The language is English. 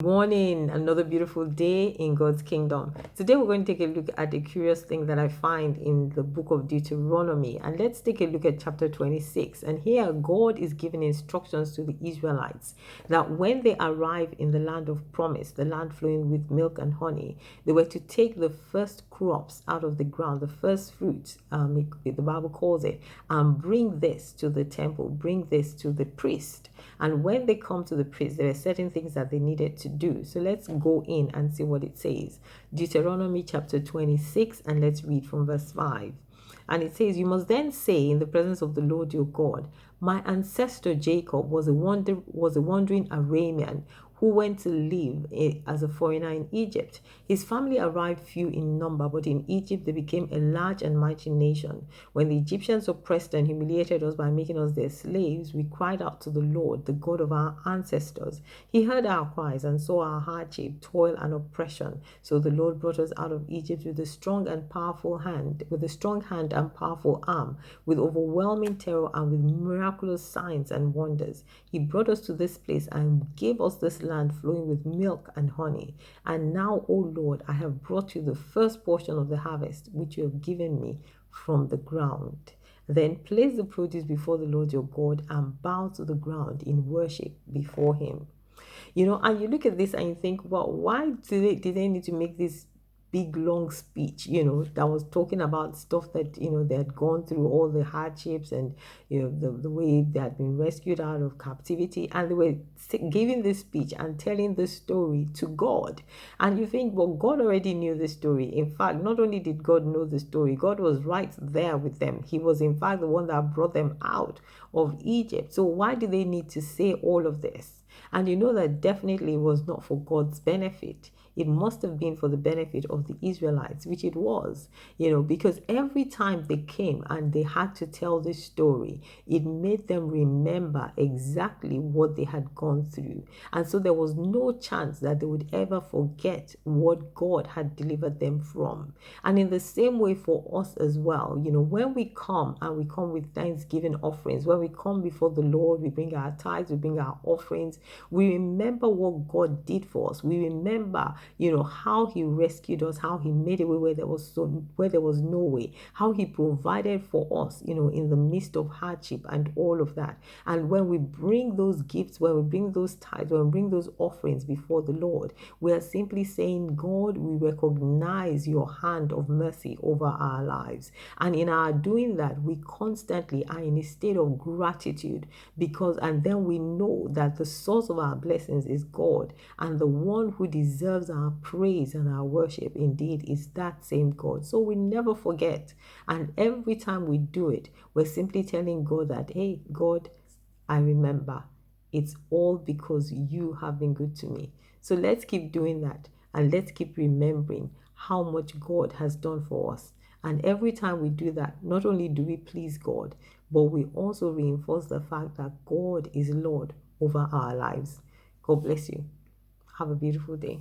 Morning, another beautiful day in God's kingdom. Today we're going to take a look at a curious thing that I find in the book of Deuteronomy, and let's take a look at chapter 26. And here God is giving instructions to the Israelites that when they arrive in the land of promise, the land flowing with milk and honey, they were to take the first crops out of the ground, the first fruits, the Bible calls it, and bring this to the temple, bring this to the priest. And when they come to the priest, there are certain things that they needed to do. So let's go in and see what it says. Deuteronomy chapter 26, and let's read from verse 5. And it says, "You must then say in the presence of the Lord your God, my ancestor Jacob was a wandering Aramean who went to live as a foreigner in Egypt. His family arrived few in number, but in Egypt they became a large and mighty nation. When the Egyptians oppressed and humiliated us by making us their slaves, we cried out to the Lord, the God of our ancestors. He heard our cries and saw our hardship, toil, and oppression. So the Lord brought us out of Egypt with a strong and powerful hand, with a strong hand and powerful arm, with overwhelming terror and with miraculous signs and wonders. He brought us to this place and gave us this land flowing with milk and honey. And now, O Lord, I have brought you the first portion of the harvest which you have given me from the ground. Then place the produce before the Lord your God and bow to the ground in worship before him." And you look at this and you think, well, why did they need to make this big long speech, that was talking about stuff that, they had gone through, all the hardships and, the way they had been rescued out of captivity. And they were giving this speech and telling the story to God. And you think, well, God already knew the story. In fact, not only did God know the story, God was right there with them. He was, in fact, the one that brought them out of Egypt. So why do they need to say all of this? And you know that definitely was not for God's benefit. It must have been for the benefit of the Israelites, which it was, because every time they came and they had to tell this story, it made them remember exactly what they had gone through. And so there was no chance that they would ever forget what God had delivered them from. And in the same way for us as well, when we come and we come with thanksgiving offerings, when we come before the Lord, we bring our tithes, we bring our offerings, we remember what God did for us. We remember, how he rescued us, how he made a way where there was no way, how he provided for us, in the midst of hardship and all of that. And when we bring those gifts, when we bring those tithes, when we bring those offerings before the Lord, we are simply saying, God, we recognize your hand of mercy over our lives. And in our doing that, we constantly are in a state of gratitude and then we know that the source of our blessings is God, and the one who deserves our praise and our worship indeed is that same God. So we never forget, and every time we do it, we're simply telling God that, hey, God, I remember. It's all because you have been good to me. So let's keep doing that, and let's keep remembering how much God has done for us. And every time we do that, not only do we please God, but we also reinforce the fact that God is Lord over our lives. God bless you. Have a beautiful day.